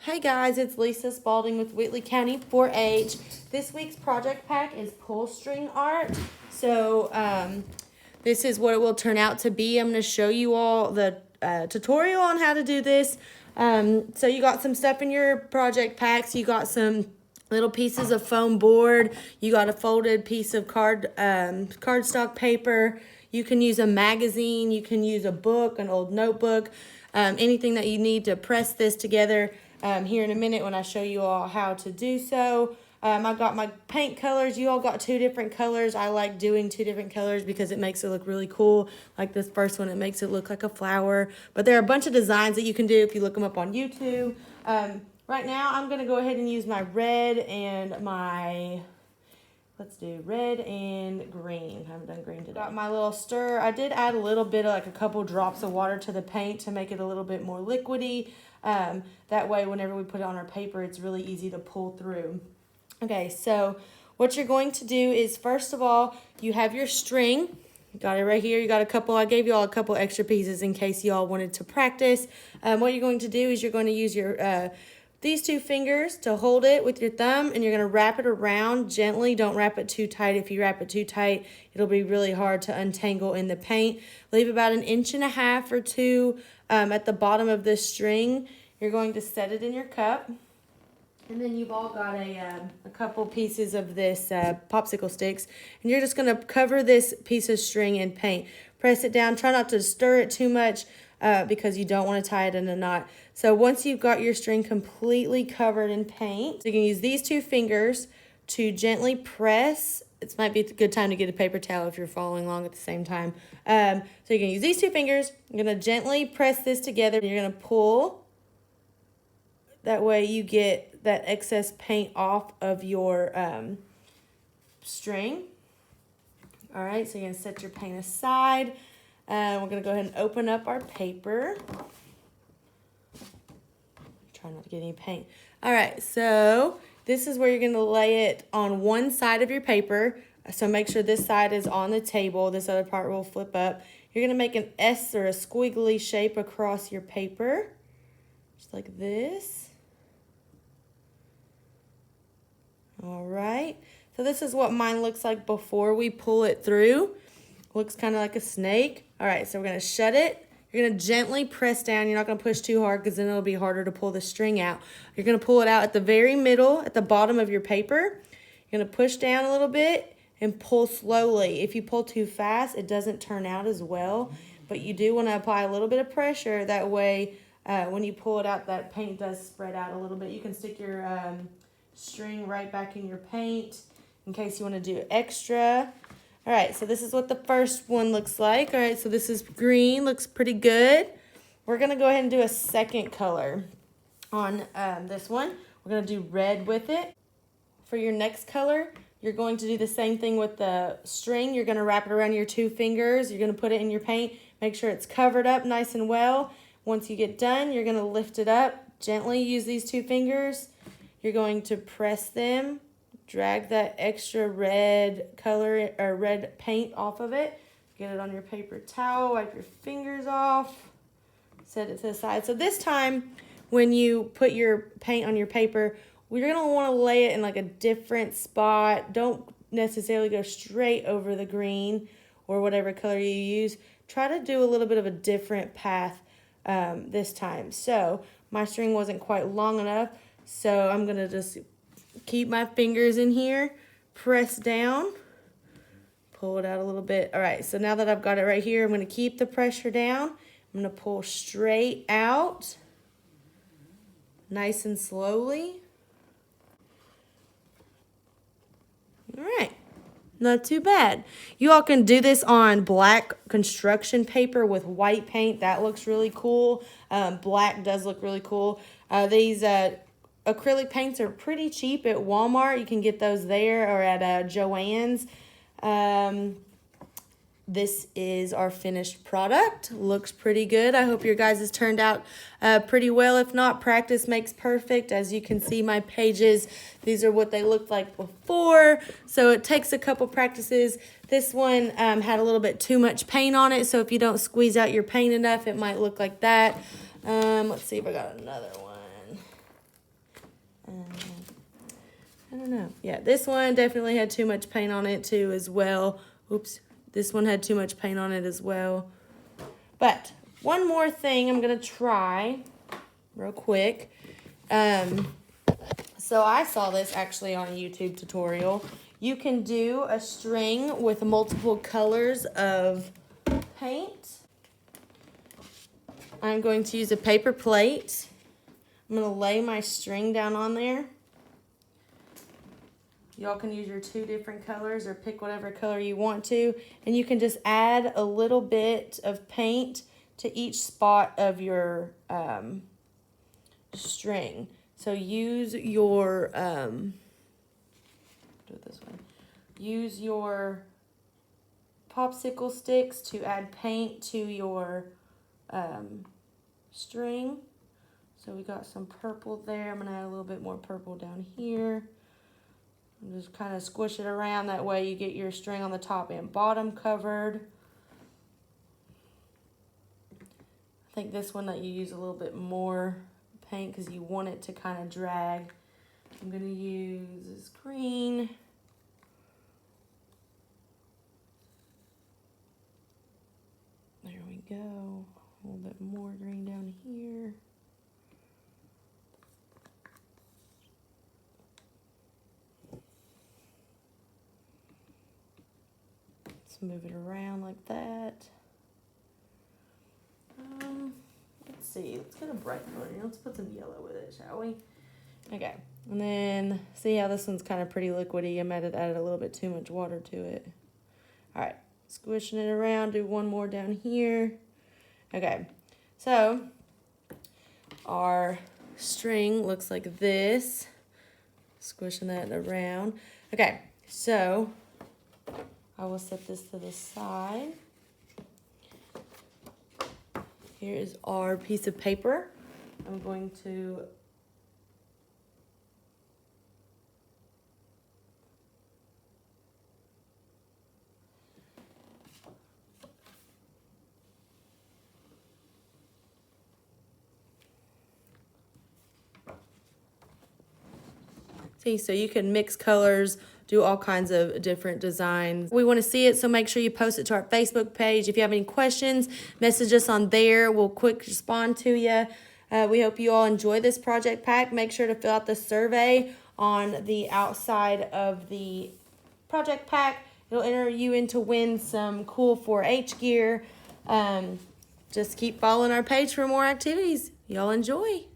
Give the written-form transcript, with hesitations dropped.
Hey guys, it's Lisa Spalding with Wheatley County 4-H. This week's project pack is pull string art. So this is what it will turn out to be. I'm going to show you all the tutorial on how to do this. So you got some stuff in your project packs. You got some little pieces of foam board. You got a folded piece of cardstock paper. You can use a magazine. You can use a book, an old notebook, anything that you need to press this together. Here in a minute when I show you all how to do so. I've got my paint colors. You all got two different colors. I like doing two different colors because it makes it look really cool. Like this first one, it makes it look like a flower. But there are a bunch of designs that you can do if you look them up on YouTube. Right now, I'm going to go ahead and use my red and my... Let's do red and green. I haven't done green today. Got my little stir. I did add a little bit of like a couple drops of water to the paint to make it a little bit more liquidy. That way, whenever we put it on our paper, it's really easy to pull through. Okay, so what you're going to do is, first of all, you have your string. You got it right here. You got a couple. I gave you all a couple extra pieces in case you all wanted to practice. What you're going to do is you're going to use your these two fingers to hold it with your thumb, and you're going to wrap it around gently. Don't wrap it too tight. If you wrap it too tight, it'll be really hard to untangle in the paint. Leave about 1.5 inches or 2 at the bottom of this string. You're going to set it in your cup. And then you've all got a couple pieces of this popsicle sticks. And you're just going to cover this piece of string in paint. Press it down. Try not to stir it too much because you don't want to tie it in a knot. So once you've got your string completely covered in paint, you can use these two fingers to gently press. It might be a good time to get a paper towel if you're following along at the same time. So you can use these two fingers. You're going to gently press this together. You're going to pull. That way you get that excess paint off of your string. All right, so you're going to set your paint aside. We're going to go ahead and open up our paper. Try not to get any paint. All right, so this is where you're going to lay it on one side of your paper. So make sure this side is on the table. This other part will flip up. You're going to make an S or a squiggly shape across your paper. Just like this. All right. So this is what mine looks like before we pull it through. Looks kind of like a snake. All right, so we're going to shut it. You're going to gently press down. You're not going to push too hard because then it'll be harder to pull the string out. You're going to pull it out at the very middle, at the bottom of your paper. You're going to push down a little bit and pull slowly. If you pull too fast, it doesn't turn out as well. But you do want to apply a little bit of pressure. That way, when you pull it out, that paint does spread out a little bit. You can stick your string right back in your paint in case you want to do extra. All right, so this is what the first one looks like. All right, so this is green, looks pretty good. We're going to go ahead and do a second color on this one. We're going to do red with it. For your next color, you're going to do the same thing with the string. You're going to wrap it around your two fingers. You're going to put it in your paint. Make sure it's covered up nice and well. Once you get done, you're going to lift it up. Gently use these two fingers. You're going to press them. Drag that extra red color or red paint off of it. Get it on your paper towel. Wipe your fingers off. Set it to the side. So this time, when you put your paint on your paper, we're going to want to lay it in like a different spot. Don't necessarily go straight over the green or whatever color you use. Try to do a little bit of a different path this time. So my string wasn't quite long enough. So I'm going to just keep my fingers in here, press down, pull it out a little bit. All right, so now that I've got it right here, I'm going to keep the pressure down. I'm going to pull straight out, nice and slowly. All right, not too bad. You all can do this on black construction paper with white paint. That looks really cool. Black does look really cool. These acrylic paints are pretty cheap at Walmart. You can get those there or at Joann's. This is our finished product. Looks pretty good. I hope your guys' has turned out pretty well. If not, practice makes perfect. As you can see, my pages, these are what they looked like before. So it takes a couple practices. This one had a little bit too much paint on it. So if you don't squeeze out your paint enough, it might look like that. Let's see if I got another one. I don't know. Yeah, this one definitely had too much paint on it too as well. Oops, this one had too much paint on it as well. But one more thing I'm gonna try real quick. So I saw this actually on a YouTube tutorial. You can do a string with multiple colors of paint. I'm going to use a paper plate. I'm gonna lay my string down on there. Y'all can use your 2 different colors or pick whatever color you want to. And you can just add a little bit of paint to each spot of your string. So use your, do it this way. Use your popsicle sticks to add paint to your string. So we got some purple there. I'm gonna add a little bit more purple down here. And just kind of squish it around. That way you get your string on the top and bottom covered. I think this one that you use a little bit more paint because you want it to kind of drag. I'm going to use this green. There we go. A little bit more green down here. Move it around like that. Let's see. Let's get a bright color. Let's put some yellow with it, shall we? Okay. And then see how this one's kind of pretty liquidy. I might have added a little bit too much water to it. All right. Squishing it around. Do one more down here. Okay. So our string looks like this. Squishing that around. Okay. So I will set this to the side. Here is our piece of paper. I'm going to see, so you can mix colors, do all kinds of different designs. We want to see it, so make sure you post it to our Facebook page. If you have any questions, message us on there. We'll quick respond to you. We hope you all enjoy this project pack. Make sure to fill out the survey on the outside of the project pack. It'll enter you in to win some cool 4-H gear. Just keep following our page for more activities. Y'all enjoy.